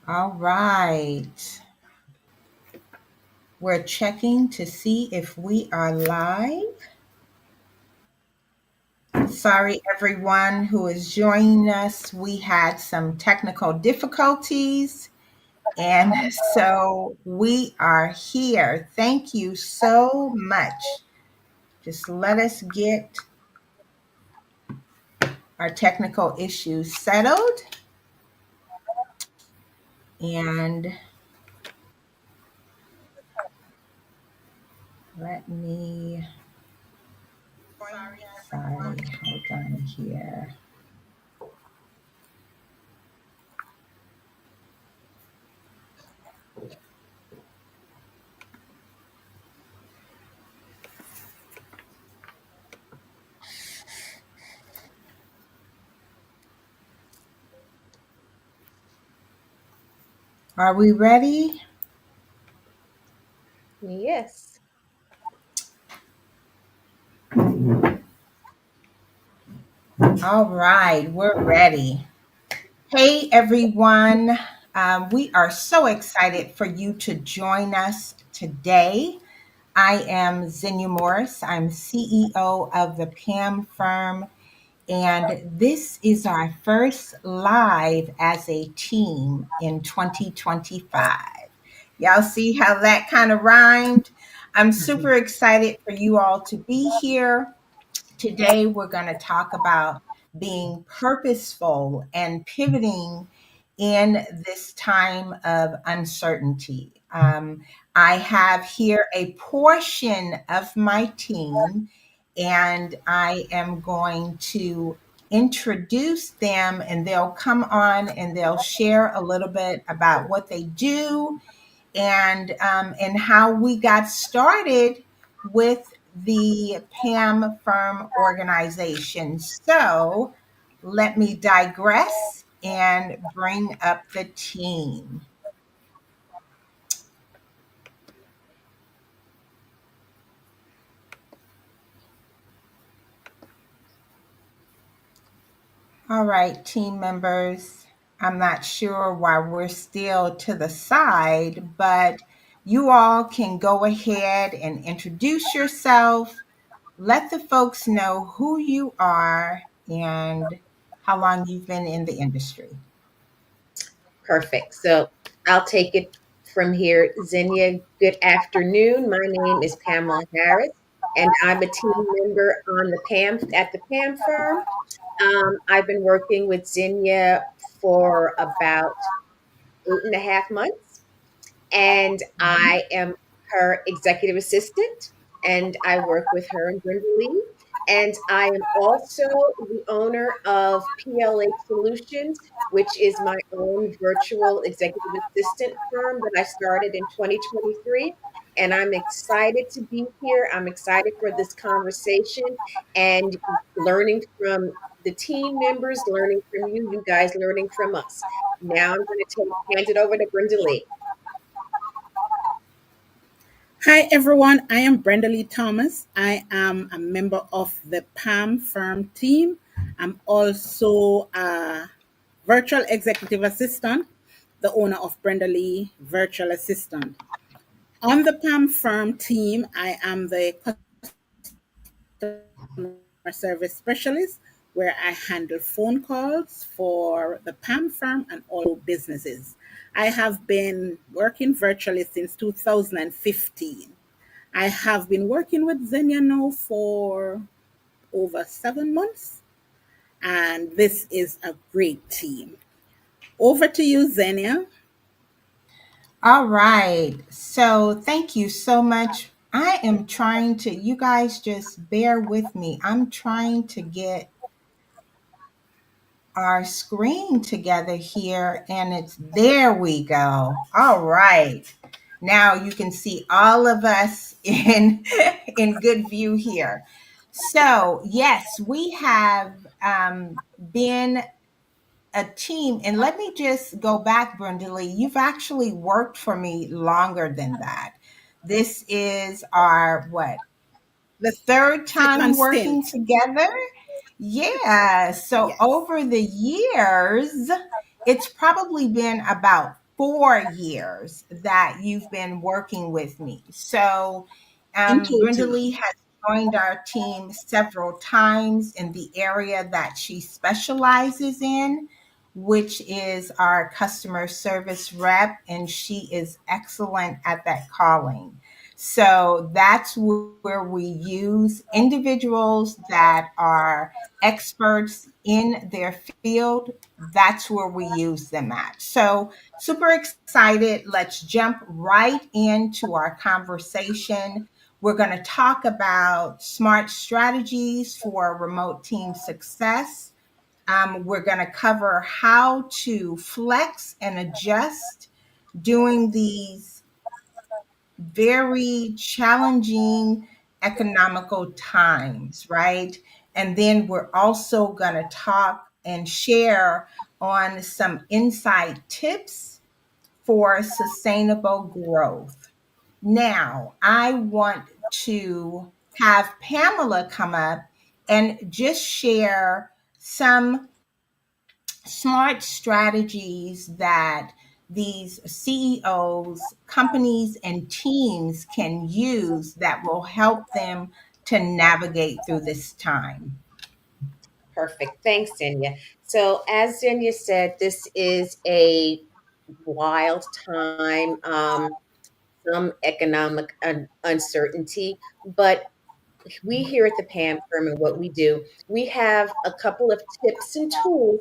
All right. We're checking to see if we are live. Sorry, everyone who is joining us. We had some technical difficulties, and so we are here. Thank you so much. Just let us get our technical issues settled, and let me, sorry, hold on here. Are we ready? Yes. All right, we're ready. Hey, everyone. We are so excited for you to join us today. I am Zenia Morris. I'm CEO of the PAM firm, and this is our first live as a team in 2025. Y'all see how that kind of rhymed? I'm super excited for you all to be here. Today, we're going to talk about being purposeful and pivoting in this time of uncertainty. I have here a portion of my team, and I am going to introduce them, and they'll come on and they'll share a little bit about what they do and how we got started with the PAM firm organization. So let me digress and bring up the team. All right, team members. I'm not sure why we're still to the side, but you all can go ahead and introduce yourself. Let the folks know who you are and how long you've been in the industry. Perfect. So I'll take it from here. Xenia, good afternoon. My name is Pamela Harris, and I'm a team member on the PAM at the PAM firm. I've been working with Xenia for about 8.5 months, and Mhm. I am her executive assistant, and I work with her and Brenda Lee. And I am also the owner of PLH Solutions, which is my own virtual executive assistant firm that I started in 2023. And I'm excited to be here. I'm excited for this conversation and learning from the team members, learning from you, you guys learning from us. Now I'm going to hand it over to Brenda Lee. Hi, everyone. I am Brenda Lee Thomas. I am a member of the PAM firm team. I'm also a virtual executive assistant, the owner of Brenda Lee Virtual Assistant. On the PAM firm team, I am the customer service specialist where I handle phone calls for the PAM firm and all businesses. I have been working virtually since 2015. I have been working with Xenia now for over 7 months, and this is a great team. Over to you, Xenia. All right. So thank you so much. I am trying to, you guys just bear with me. I'm trying to get our screen together here, and it's there we go. All right. Now you can see all of us in in good view here. So yes, we have been a team, and let me just go back, Brenda Lee. You've actually worked for me longer than that. This is our what, the third time Second working stint. together. Yeah. So Yes. over the years, it's probably been about 4 years that you've been working with me. So, In Brenda total. Lee has joined our team several times in the area that she specializes in, which is our customer service rep, and she is excellent at that calling. So that's where we use individuals that are experts in their field. That's where we use them at. So, super excited. Let's jump right into our conversation. We're going to talk about smart strategies for remote team success. We're going to cover how to flex and adjust during these very challenging economical times, right? And then we're also going to talk and share on some insight tips for sustainable growth. Now, I want to have Pamela come up and just share some smart strategies that these CEOs, companies, and teams can use that will help them to navigate through this time. Perfect. Thanks, Zenya. So, as Zenya said, this is a wild time, some economic uncertainty, but we here at the PAM firm and what we do, we have a couple of tips and tools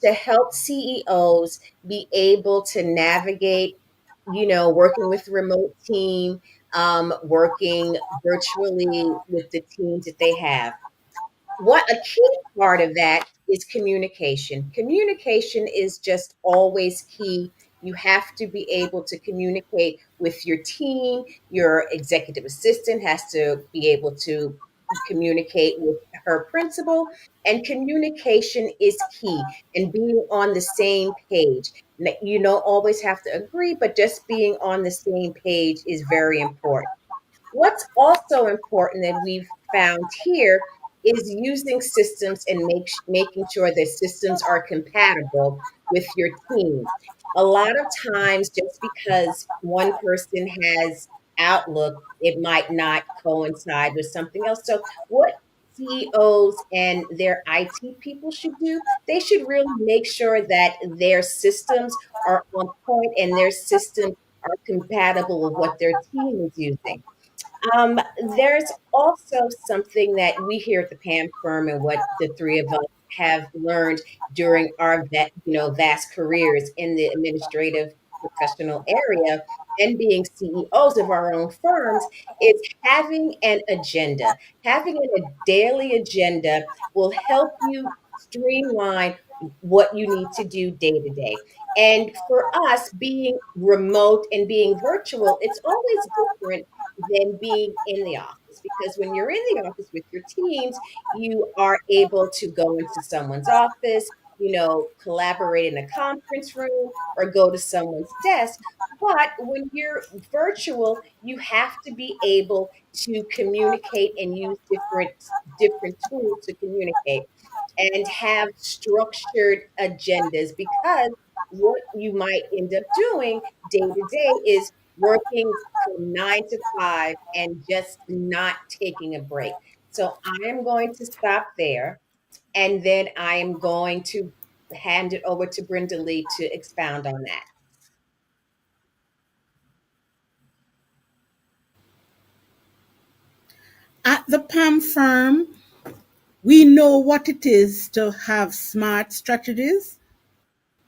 to help CEOs be able to navigate, working with the remote team, working virtually with the teams that they have. What a key part of that is communication. Communication is just always key. You have to be able to communicate with your team. Your executive assistant has to be able to communicate with her principal, and communication is key, and being on the same page. You don't always have to agree, but just being on the same page is very important. What's also important that we've found here is using systems and making sure that systems are compatible with your team. A lot of times, just because one person has Outlook, it might not coincide with something else. So, what CEOs and their IT people should do, they should really make sure that their systems are on point and their systems are compatible with what their team is using. Um, there's also something that we here at the PAM firm and what the three of us have learned during our vast careers in the administrative professional area and being CEOs of our own firms is having an agenda. Having a daily agenda will help you streamline what you need to do day to day. And for us, being remote and being virtual, it's always different than being in the office, because when you're in the office with your teams, you are able to go into someone's office, collaborate in a conference room or go to someone's desk. But when you're virtual, you have to be able to communicate and use different tools to communicate and have structured agendas, because what you might end up doing day to day is working from 9 to 5 and just not taking a break. So I am going to stop there, and then I am going to hand it over to Brenda Lee to expound on that. At the PAM firm, we know what it is to have smart strategies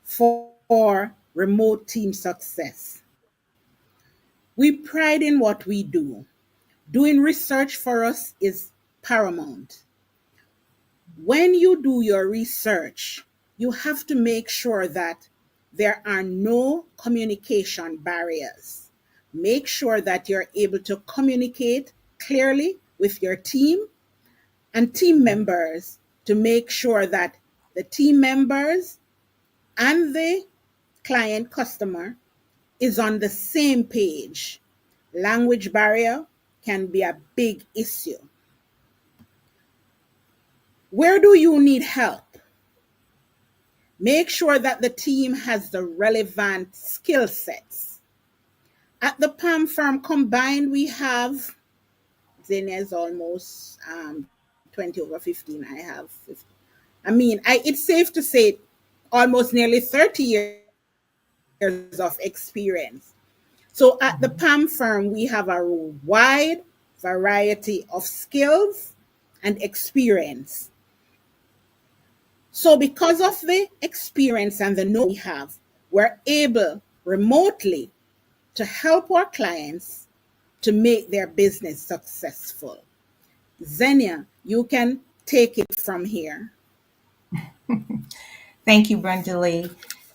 for remote team success. We pride in what we do. Doing research for us is paramount. When you do your research, you have to make sure that there are no communication barriers. Make sure that you're able to communicate clearly with your team and team members to make sure that the team members and the client customer is on the same page. Language barrier can be a big issue. Where do you need help? Make sure that the team has the relevant skill sets. At the PAM firm combined, we have Xenia's almost 20 over 15. I have 50. It's safe to say almost nearly 30 years of experience. So at the PAM firm, we have a wide variety of skills and experience. So because of the experience and the know-how we have, we're able remotely to help our clients to make their business successful. Xenia, you can take it from here. Thank you, Brenda Lee.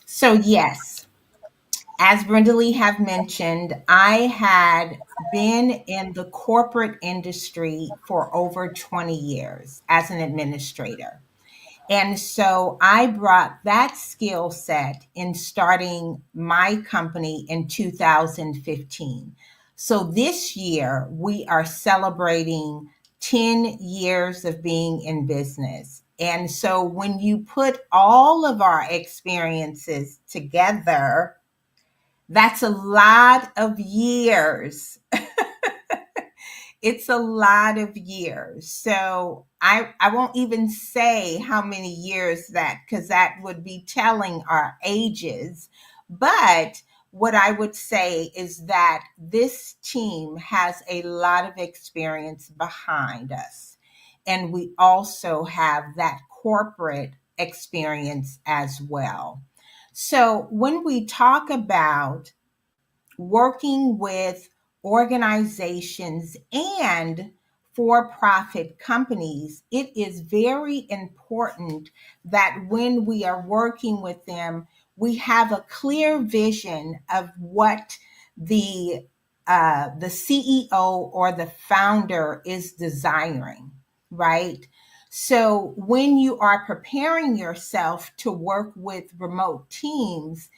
So, yes, as Brenda Lee have mentioned, I had been in the corporate industry for over 20 years as an administrator. And so I brought that skill set in starting my company in 2015. So this year, we are celebrating 10 years of being in business. And so when you put all of our experiences together, that's a lot of years. It's a lot of years. So I won't even say how many years that, because that would be telling our ages. But what I would say is that this team has a lot of experience behind us. And we also have that corporate experience as well. So when we talk about working with organizations and for profit companies, it is very important that when we are working with them, we have a clear vision of what the CEO or the founder is desiring, right? So when you are preparing yourself to work with remote teams,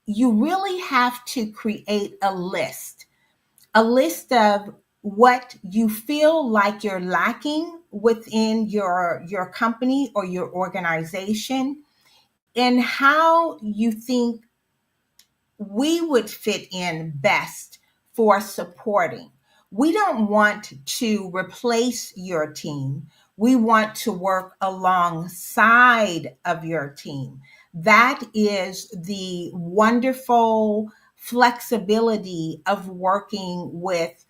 you really have to create a list of what you feel like you're lacking within your company or your organization, and how you think we would fit in best for supporting. We don't want to replace your team. We want to work alongside of your team. That is the wonderful flexibility of working with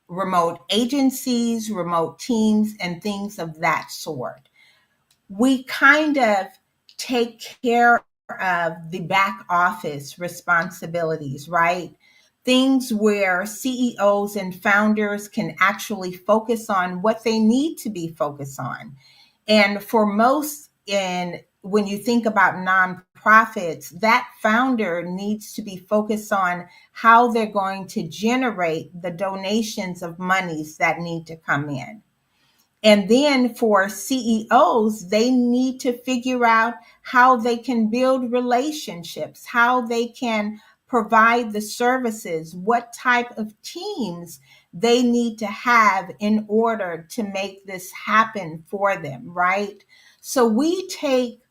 remote agencies, remote teams, and things of that sort. We kind of take care of the back office responsibilities, right? Things where CEOs and founders can actually focus on what they need to be focused on. And for most, in when you think about nonprofits, that founder needs to be focused on how they're going to generate the donations of monies that need to come in. And then for CEOs, they need to figure out how they can build relationships, how they can provide the services, what type of teams they need to have in order to make this happen for them, right? So we take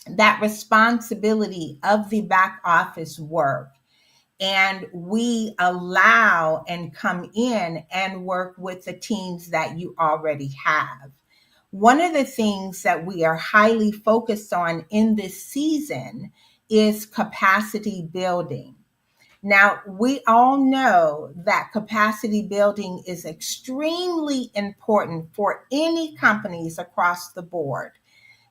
that responsibility of the back office work, and we allow and come in and work with the teams that you already have. One of the things that we are highly focused on in this season is capacity building. Now, we all know that capacity building is extremely important for any companies across the board.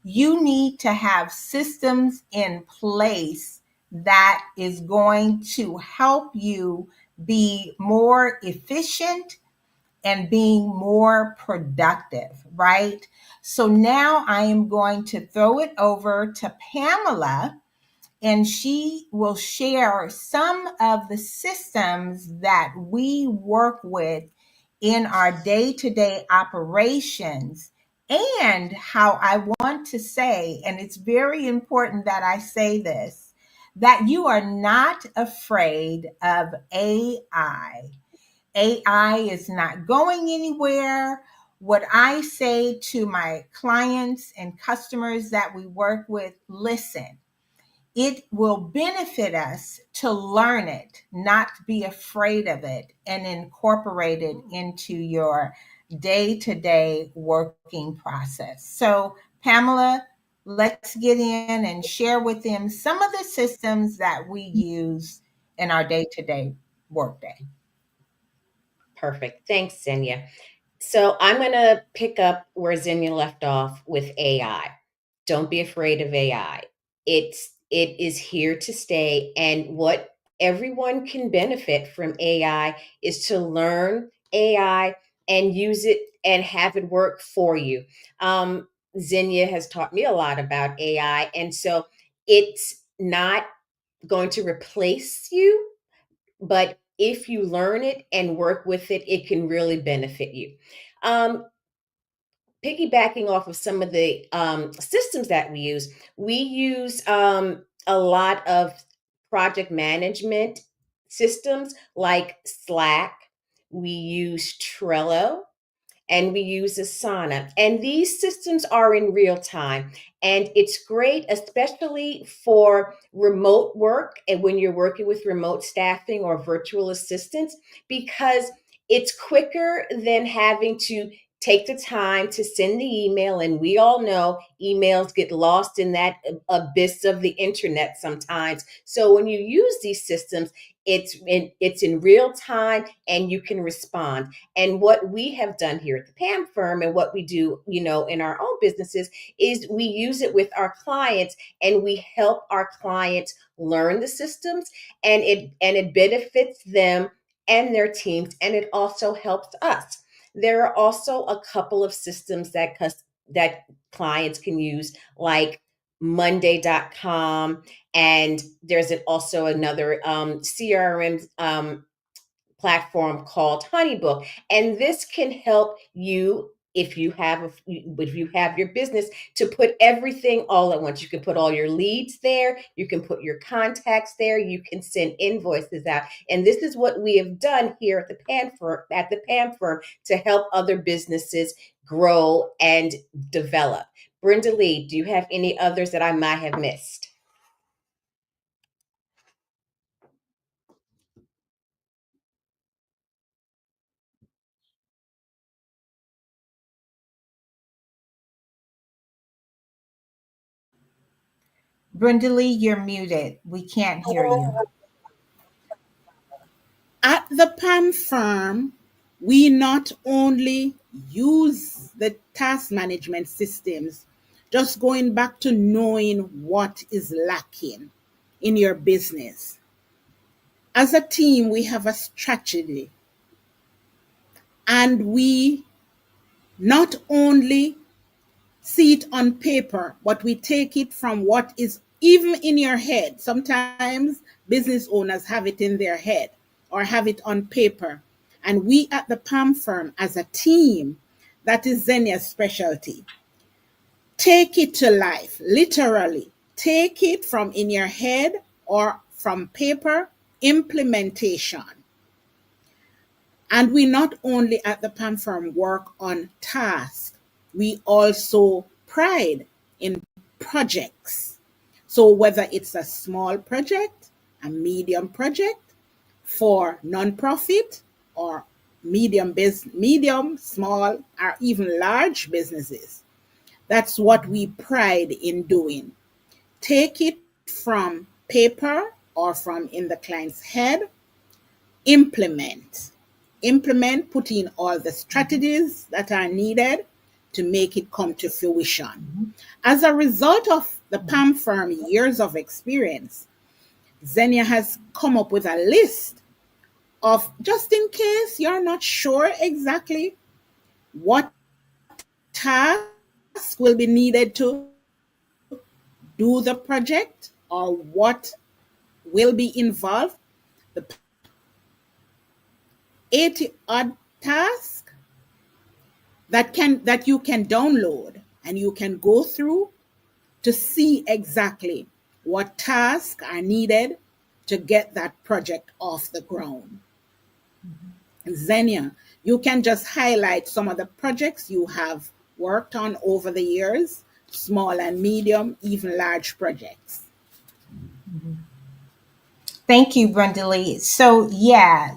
You need to have systems in place that is going to help you be more efficient and being more productive, right? So now I am going to throw it over to Pamela, and she will share some of the systems that we work with in our day to day operations. And how I want to say, and it's very important that I say this, that you are not afraid of AI. AI is not going anywhere. What I say to my clients and customers that we work with, listen, it will benefit us to learn it, not be afraid of it, and incorporate it into your day to day working process. So, Pamela, let's get in and share with them some of the systems that we use in our day to day workday. Perfect. Thanks, Xenia. So I'm going to pick up where Xenia left off with AI. Don't be afraid of AI. It is here to stay, and what everyone can benefit from AI is to learn AI and use it and have it work for you. Xenia has taught me a lot about AI, and so it's not going to replace you, but if you learn it and work with it, it can really benefit you. Um, Piggybacking off of some of the systems that we use a lot of project management systems like Slack. We use Trello, and we use Asana. And these systems are in real time. And it's great, especially for remote work and when you're working with remote staffing or virtual assistants, because it's quicker than having to take the time to send the email. And we all know emails get lost in that abyss of the internet sometimes. So when you use these systems, it's in real time and you can respond. And what we have done here at the PAM firm and what we do, in our own businesses is we use it with our clients and we help our clients learn the systems, and it benefits them and their teams, and it also helps us. There are also a couple of systems that clients can use, like monday.com, and there's also another CRM platform called HoneyBook, and this can help you if you have your business to put everything all at once. You can put all your leads there, you can put your contacts there, you can send invoices out, and this is what we have done here at the PAM firm to help other businesses grow and develop. Brenda Lee, do you have any others that I might have missed? Brenda Lee, you're muted. We can't hear you. At the PAM firm, we not only use the task management systems, just going back to knowing what is lacking in your business. As a team, we have a strategy, and we not only see it on paper, but we take it from what is even in your head. Sometimes business owners have it in their head or have it on paper. And we at the PAM firm, as a team, that is Xenia's specialty. Take it to life, literally. Take it from in your head or from paper, implementation. And we not only at the PAM firm work on tasks, we also pride in projects. So whether it's a small project, a medium project for nonprofit, or medium, small, or even large businesses, that's what we pride in doing. Take it from paper or from in the client's head, implement. Implement, put in all the strategies that are needed to make it come to fruition. As a result of the PAM firm years of experience, Xenia has come up with a list of, just in case you're not sure exactly what task will be needed to do the project or what will be involved, the 80 odd tasks that you can download and you can go through to see exactly what tasks are needed to get that project off the ground. Xenia, You can just highlight some of the projects you have worked on over the years, small and medium, even large projects. Mhm. Thank you, Brenda Lee. So, yeah,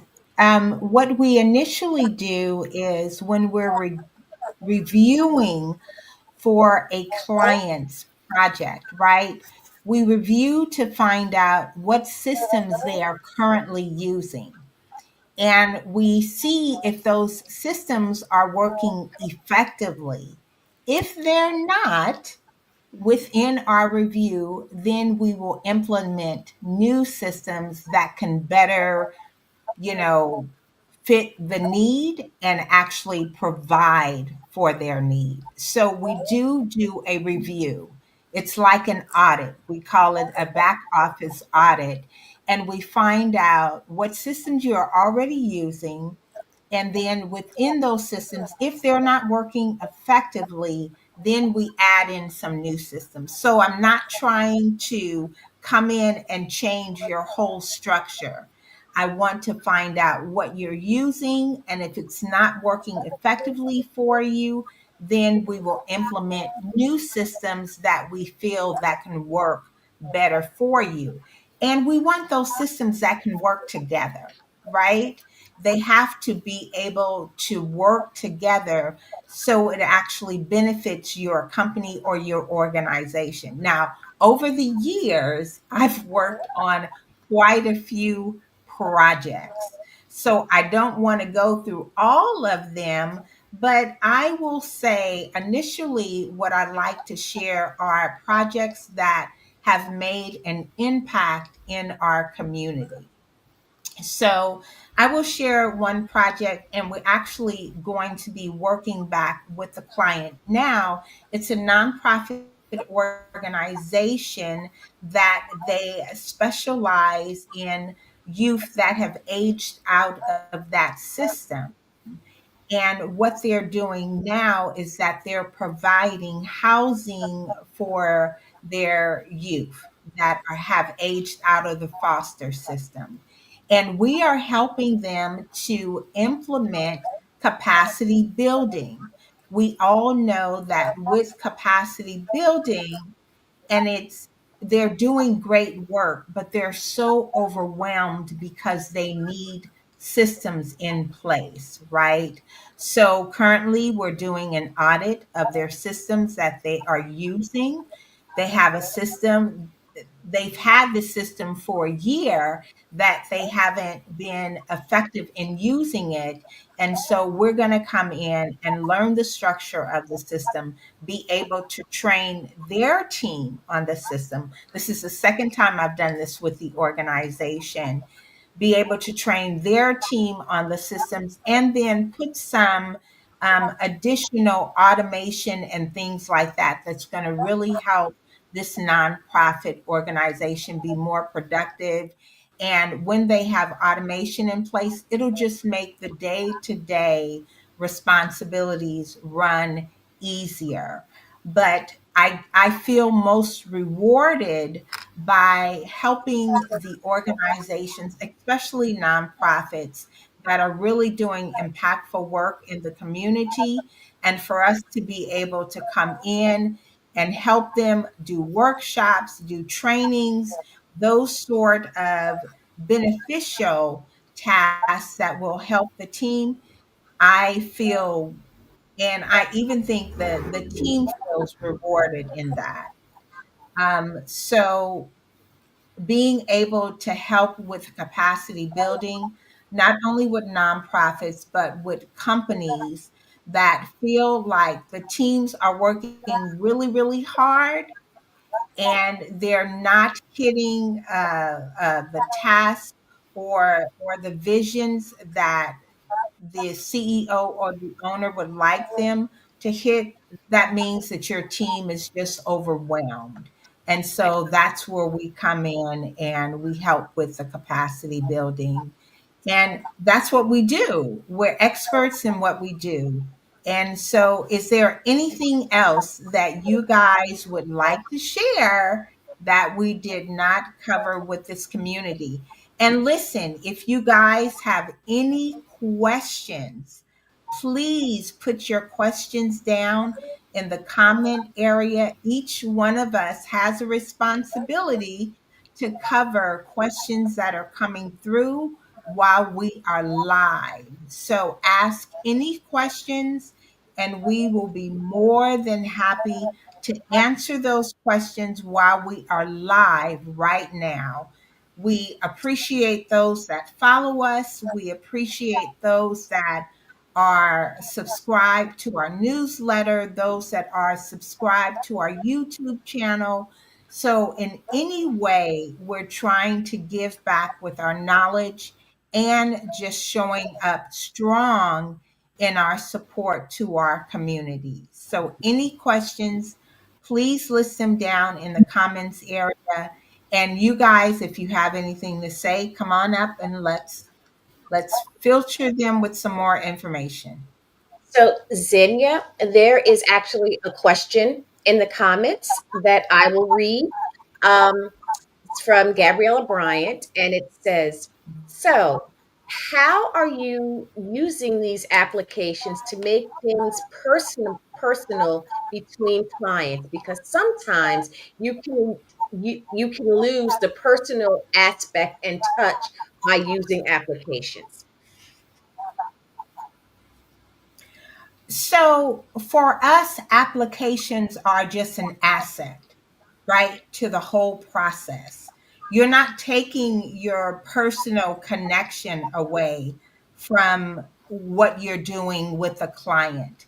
what we initially do is when we're reviewing for a client's project, right? We review to find out what systems they are currently using. And we see if those systems are working effectively. If they're not, within our review, then we will implement new systems that can better, you know, fit the need and actually provide for their need. So we do a review. It's like an audit. We call it a back office audit. And we find out what systems you are already using, and then within those systems, if they're not working effectively, then we add in some new systems. So I'm not trying to come in and change your whole structure. I want to find out what you're using, and if it's not working effectively for you, then we will implement new systems that we feel that can work better for you. And we want those systems that can work together, right? They have to be able to work together so it actually benefits your company or your organization. Now, over the years, I've worked on quite a few projects. So I don't want to go through all of them, but I will say initially what I like to share are projects that have made an impact in our community. So I will share one project, and we're actually going to be working back with the client now. It's a nonprofit organization that they specialize in youth that have aged out of that system. And what they're doing now is that they're providing housing for their youth that have aged out of the foster system. And we are helping them to implement capacity building. We all know that with capacity building, and they're doing great work, but they're so overwhelmed because they need systems in place, right? So currently we're doing an audit of their systems that they are using. They have a system, they've had the system for a year that they haven't been effective in using it. And so we're going to come in and learn the structure of the system, be able to train their team on the system. This is the second time I've done this with the organization. Be able to train their team on the systems and then put some additional automation and things like that that's going to really help this nonprofit organization be more productive. And when they have automation in place, it'll just make the day to day responsibilities run easier. But I feel most rewarded by helping the organizations, especially nonprofits, that are really doing impactful work in the community, and for us to be able to come in and help them do workshops, do trainings, those sort of beneficial tasks that will help the team. I feel, and I even think that the team feels rewarded in that. So being able to help with capacity building, not only with nonprofits, but with companies that feel like the teams are working really, really hard and they're not hitting the tasks or the visions that the CEO or the owner would like them to hit. That means that your team is just overwhelmed. And so that's where we come in and we help with the capacity building. And that's what we do. We're experts in what we do. And so, is there anything else that you guys would like to share that we did not cover with this community? And listen, if you guys have any questions please put your questions down in the comment area. Each one of us has a responsibility to cover questions that are coming through while we are live. So ask any questions, and we will be more than happy to answer those questions while we are live right now. We appreciate those that follow us. We appreciate those that are subscribed to our newsletter, those that are subscribed to our YouTube channel. So, in any way, we're trying to give back with our knowledge and just showing up strong in our support to our community. So, any questions, please list them down in the comments area. And you guys, if you have anything to say, come on up and let's filter them with some more information. So, Xenia, there is actually a question in the comments that I will read. Um, it's from Gabriella Bryant, and it says, "So, how are you using these applications to make things personal between clients? Because sometimes you can lose the personal aspect and touch by using applications." So for us, applications are just an asset, right, to the whole process. You're not taking your personal connection away from what you're doing with a client.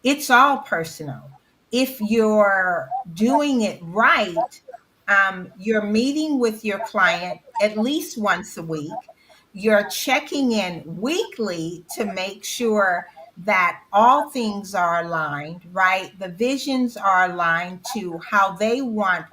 It's all personal. If you're doing it right, you're meeting with your client at least once a week. You're checking in weekly to make sure that all things are aligned, right? The visions are aligned to how they want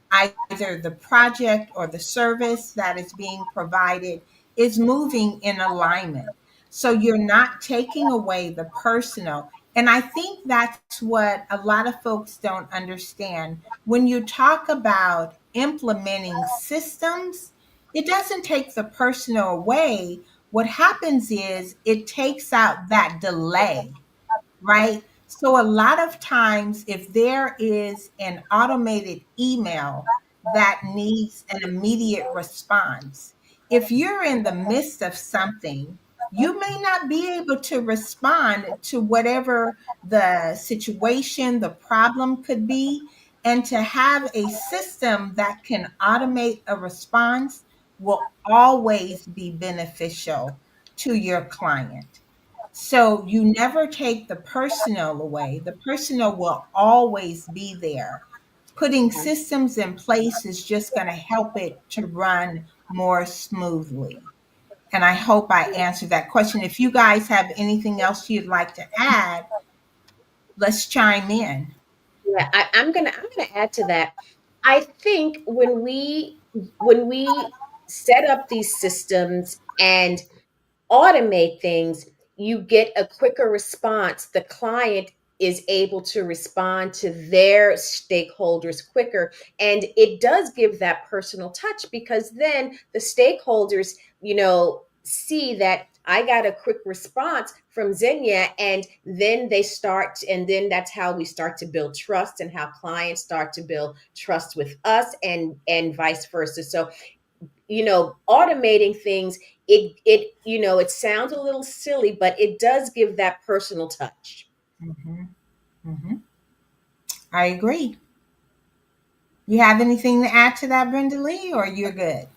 either the project or the service that is being provided is moving in alignment. So you're not taking away the personal. And I think that's what a lot of folks don't understand. When you talk about implementing systems, it doesn't take the personal away. What happens is it takes out that delay, right? So a lot of times, if there is an automated email that needs an immediate response, if you're in the midst of something, you may not be able to respond to whatever the situation, the problem could be. And to have a system that can automate a response will always be beneficial to your client. So you never take the personal away. The personal will always be there. Putting Okay. systems in place is just going to help it to run more smoothly. And I hope I answered that question. If you guys have anything else you'd like to add, let's chime in. Yeah, I'm gonna add to that. I think when we set up these systems and automate things, you get a quicker response. The client is able to respond to their stakeholders quicker. And it does give that personal touch because then the stakeholders, see that I got a quick response from Xenia, and then and then that's how we start to build trust and how clients start to build trust with us and vice versa. So automating things, it sounds a little silly, but it does give that personal touch. Mhm, mhm. I agree. You have anything to add to that, Brenda Lee, or you're good?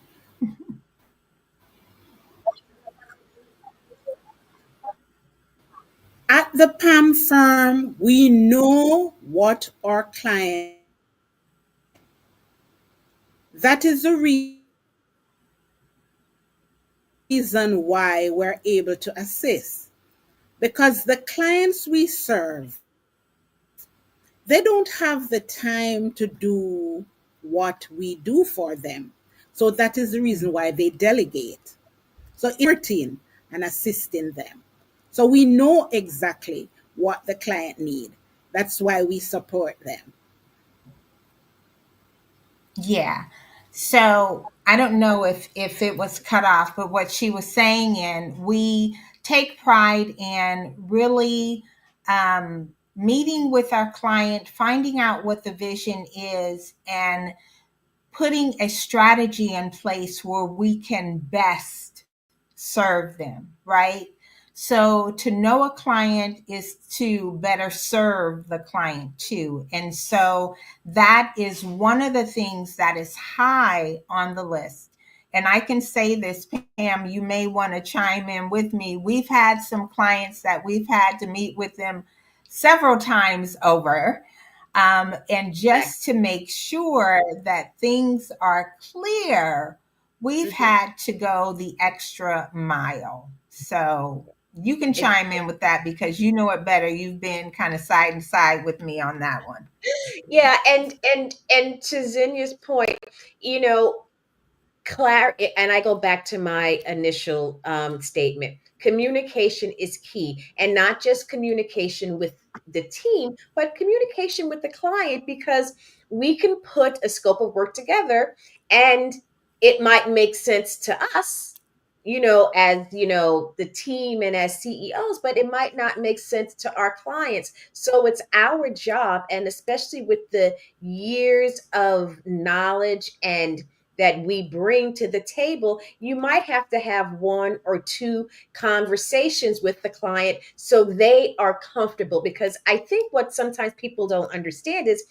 At the PAM firm, we know what our client. That is the reason why we're able to assist. Because the clients we serve, they don't have the time to do what we do for them. So that is the reason why they delegate. So supporting and assisting them. So we know exactly what the client need. That's why we support them. Yeah. So I don't know if it was cut off, but what she was saying, and we take pride in really meeting with our client, finding out what the vision is, and putting a strategy in place where we can best serve them, right? So to know a client is to better serve the client too. And so that is one of the things that is high on the list. And I can say this, Pam, you may want to chime in with me. We've had some clients that we've had to meet with them several times over, and just to make sure that things are clear, we've Mhm. had to go the extra mile. So you can chime in with that because you know it better. You've been kind of side and side with me on that one. Yeah, and to Zinnia's point, you know, and I go back to my initial statement. Communication is key, and not just communication with the team, but communication with the client, because we can put a scope of work together, and it might make sense to us, as the team and as CEOs, but it might not make sense to our clients. So it's our job, and especially with the years of knowledge and that we bring to the table, you might have to have one or two conversations with the client so they are comfortable. Because I think what sometimes people don't understand is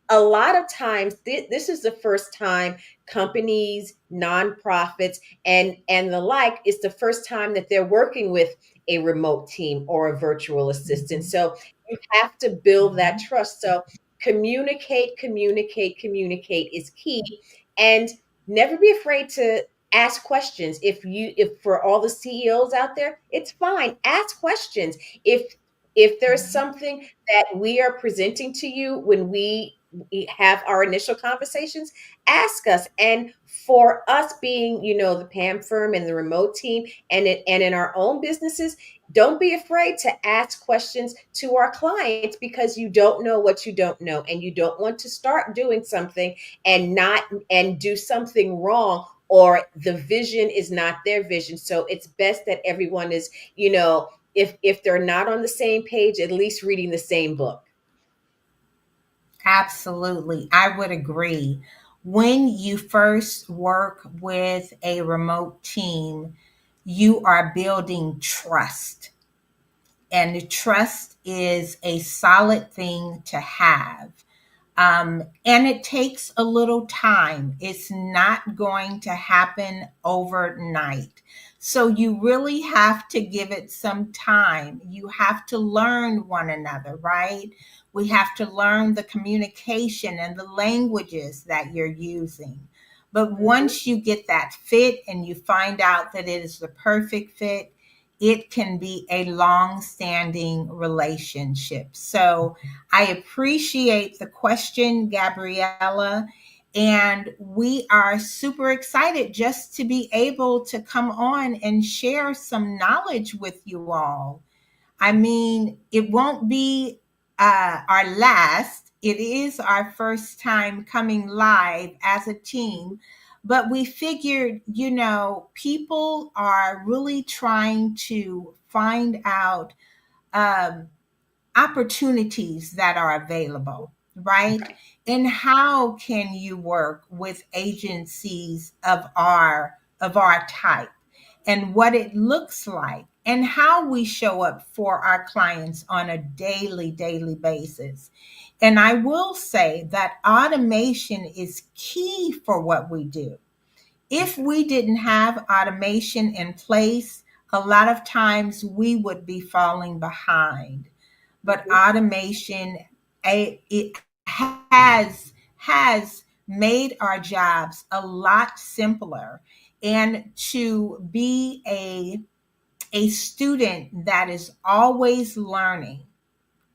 a lot of times this is the first time companies, nonprofits, and the like, is the first time that they're working with a remote team or a virtual assistant. So you have to build that trust. So communicate is key. And never be afraid to ask questions. If for all the CEOs out there, it's fine, ask questions. If there's something that we are presenting to you when we have our initial conversations, ask us. And for us being, the PAM firm and the remote team, and in our own businesses, don't be afraid to ask questions to our clients, because you don't know what you don't know, and you don't want to start doing something and do something wrong, or the vision is not their vision. So it's best that everyone is, if they're not on the same page, at least reading the same book. Absolutely. I would agree. When you first work with a remote team, you are building trust. And trust is a solid thing to have. And it takes a little time. It's not going to happen overnight. So you really have to give it some time. You have to learn one another, right? We have to learn the communication and the languages that you're using. But Mhm. once you get that fit and you find out that it is the perfect fit, it can be a long standing relationship. So, I appreciate the question, Gabriella. And we are super excited just to be able to come on and share some knowledge with you all. I mean, it won't be our last. It is our first time coming live as a team. But we figured, people are really trying to find out um, opportunities that are available, right? Right. And how can you work with agencies of our type, and what it looks like, and how we show up for our clients on a daily basis. And I will say that automation is key for what we do. If we didn't have automation in place, a lot of times we would be falling behind. But Mhm. automation, it has made our jobs a lot simpler. And to be a student that is always learning,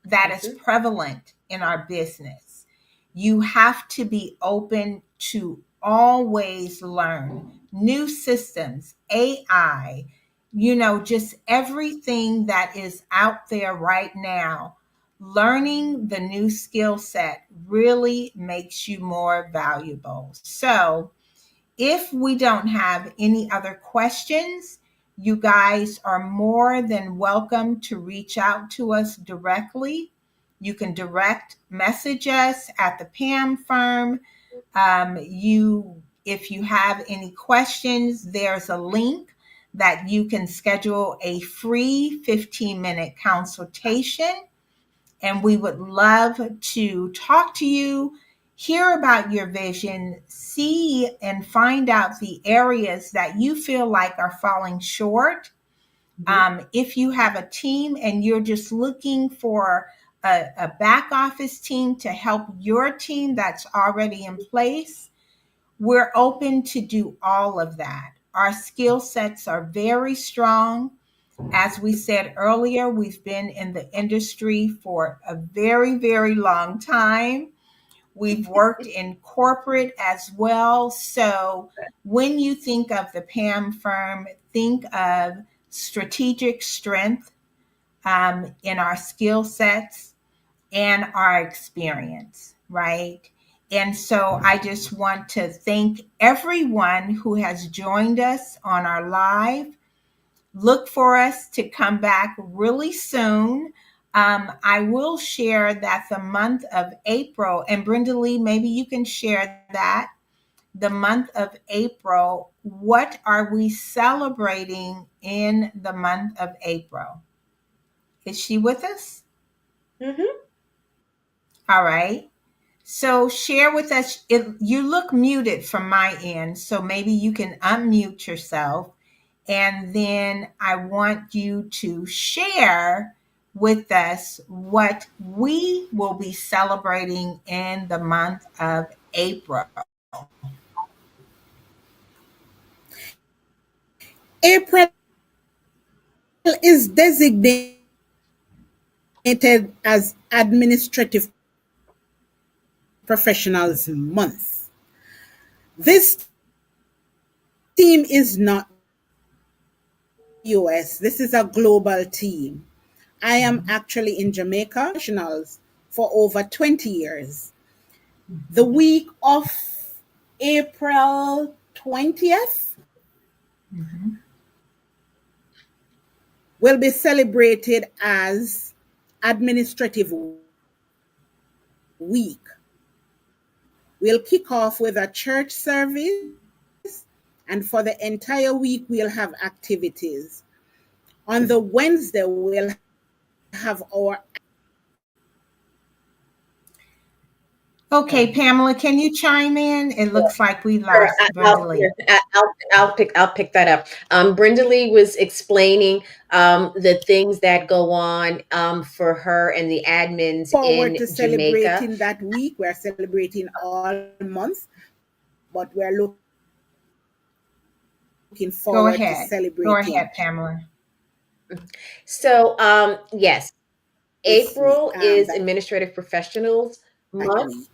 that is Mhm. prevalent in our business. You have to be open to always learn new systems, AI, just everything that is out there right now. Learning the new skill set really makes you more valuable. So, if we don't have any other questions, You guys are more than welcome to reach out to us directly. You can direct message us at the Pam firm. If you have any questions, there's a link that you can schedule a free 15-minute consultation, and we would love to talk to you, hear about your vision, see and find out the areas that you feel like are falling short. If you have a team and you're just looking for a back office team to help your team that's already in place, we're open to do all of that. Our skill sets are very strong. As we said earlier, we've been in the industry for a very, very long time. We've worked in corporate as well. So when you think of the PAM firm, think of strategic strength in our skill sets and our experience, right? And so I just want to thank everyone who has joined us on our live. Look for us to come back really soon. I will share that the month of April, and Brenda Lee, maybe you can share that. The month of April, what are we celebrating in the month of April? Is she with us? Mm-hmm. All right. So share with us. You look muted from my end, so maybe you can unmute yourself. And then I want you to share with us what we will be celebrating in the month of April. April is designated as Administrative Professionals Month. This team is not US, this is a global team. I am Mhm. actually in Jamaica professionals for over 20 years. The week of April 20th Mhm. will be celebrated as Administrative Week. We'll kick off with a church service, and for the entire week, we'll have activities. On the Wednesday, we'll have our Okay, Pamela, can you chime in? It looks like we Sure, lost Brenda Lee. I'll pick that up. Brenda Lee was explaining the things that go on for her and the admins forward in to Jamaica. celebrating that week. We're celebrating all month, but we're looking Go forward to ahead. Go celebrating ahead, Pamela. So yes, this week, April is Administrative Professionals that Month. week.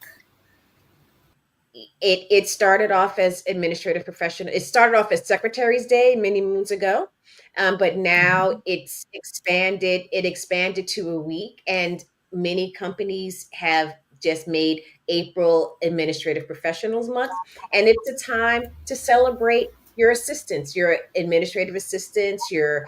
It started off as administrative professional. It started off as Secretary's Day many moons ago, but now Mhm. it's expanded. It expanded to a week, and many companies have just made April Administrative Professionals Month, and it's a time to celebrate your assistants, your administrative assistants, your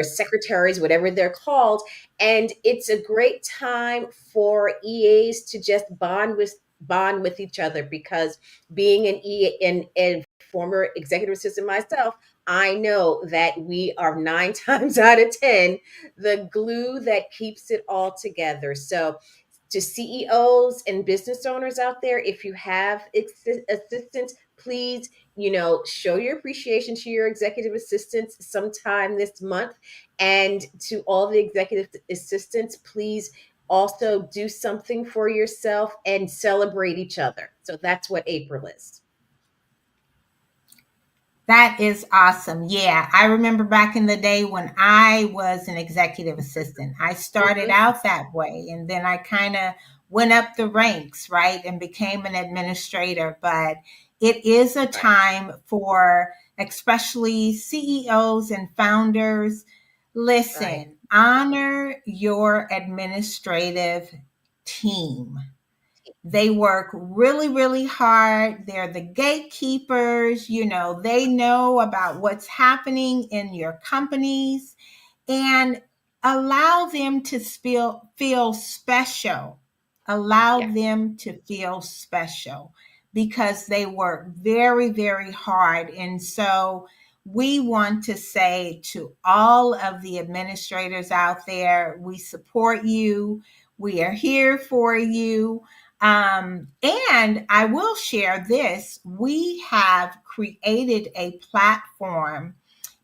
secretaries, whatever they're called, and it's a great time for EAs to just bond with each other because being an E and a former executive assistant myself, I know that we are 9 times out of 10 the glue that keeps it all together. So to CEOs and business owners out there, if you have assistants, please, show your appreciation to your executive assistants sometime this month. And to all the executive assistants, please also do something for yourself and celebrate each other. So that's what April is. That is awesome. Yeah, I remember back in the day when I was an executive assistant. I started Mhm. out that way and then I kind of went up the ranks, right, and became an administrator. But it is a Right. time for especially CEOs and founders. Right. Listen, honor your administrative team. They work really, really hard. They're the gatekeepers. They know about what's happening in your companies, and allow them to feel special. Allow Yeah. them to feel special because they work very, very hard. And so we want to say to all of the administrators out there, we support you. We are here for you. And I will share this. We have created a platform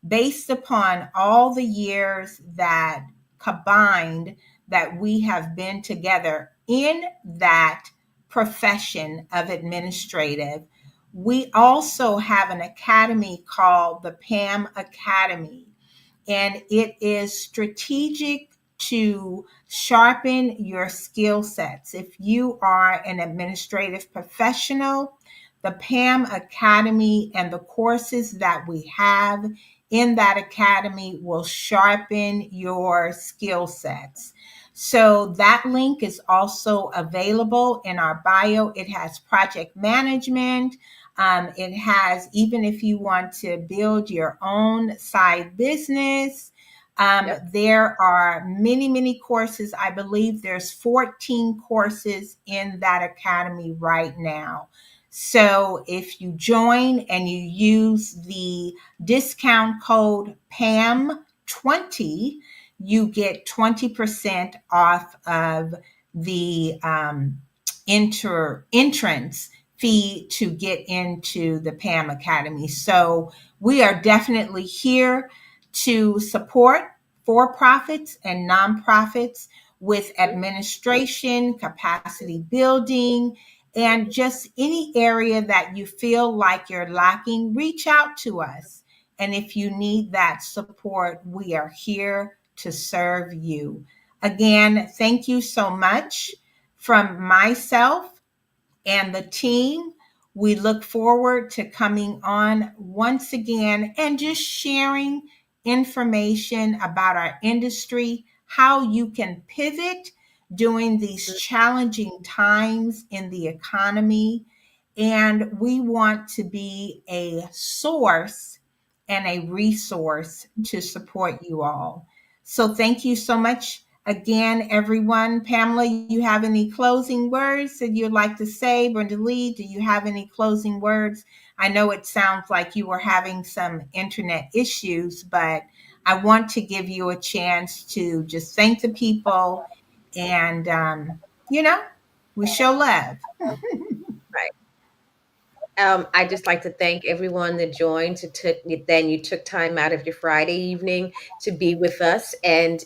based upon all the years that combined that we have been together in that profession of administrative. We also have an academy called the PAM Academy, and it is strategic to sharpen your skill sets. If you are an administrative professional, the PAM Academy and the courses that we have in that academy will sharpen your skill sets. So that link is also available in our bio. It has project management. It has, even if you want to build your own side business, Yep. there are many, many courses. I believe there's 14 courses in that academy right now. So if you join and you use the discount code PAM20, you get 20% off of the entrance fee to get into the PAM Academy. So we are definitely here to support for profits and nonprofits with administration, capacity building, and just any area that you feel like you're lacking. Reach out to us. And if you need that support, we are here to serve you. Again, thank you so much from myself and the team. We look forward to coming on once again and just sharing information about our industry, how you can pivot during these challenging times in the economy. And we want to be a source and a resource to support you all. So thank you so much again, everyone. Pamela, you have any closing words that you'd like to say? Brenda Lee, do you have any closing words? I know it sounds like you were having some internet issues, but I want to give you a chance to just thank the people and, you know, we show love. Right. I just like to thank everyone that joined. Then you took time out of your Friday evening to be with us. And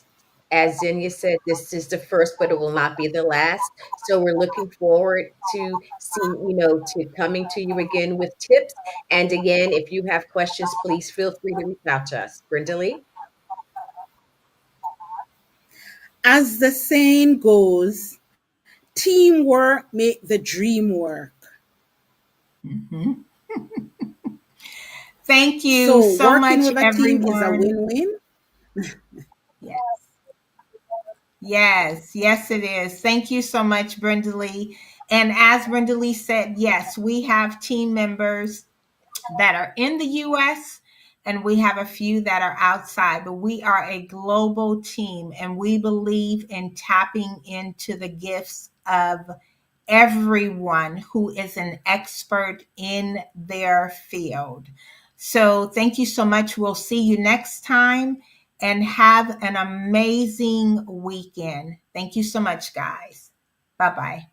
as Zinnia said, this is the first, but it will not be the last. So we're looking forward to to coming to you again with tips. And again, if you have questions, please feel free to reach out to us. Brenda Lee? As the saying goes, teamwork make the dream work. Mhm. Thank you So so working much, with a team is a everyone. win-win. Yes. Yes, yes, it is. Thank you so much, Brenda Lee. And as Brenda Lee said, yes, we have team members that are in the US and we have a few that are outside, but we are a global team and we believe in tapping into the gifts of everyone who is an expert in their field. So thank you so much. We'll see you next time and have an amazing weekend. Thank you so much, guys. Bye bye.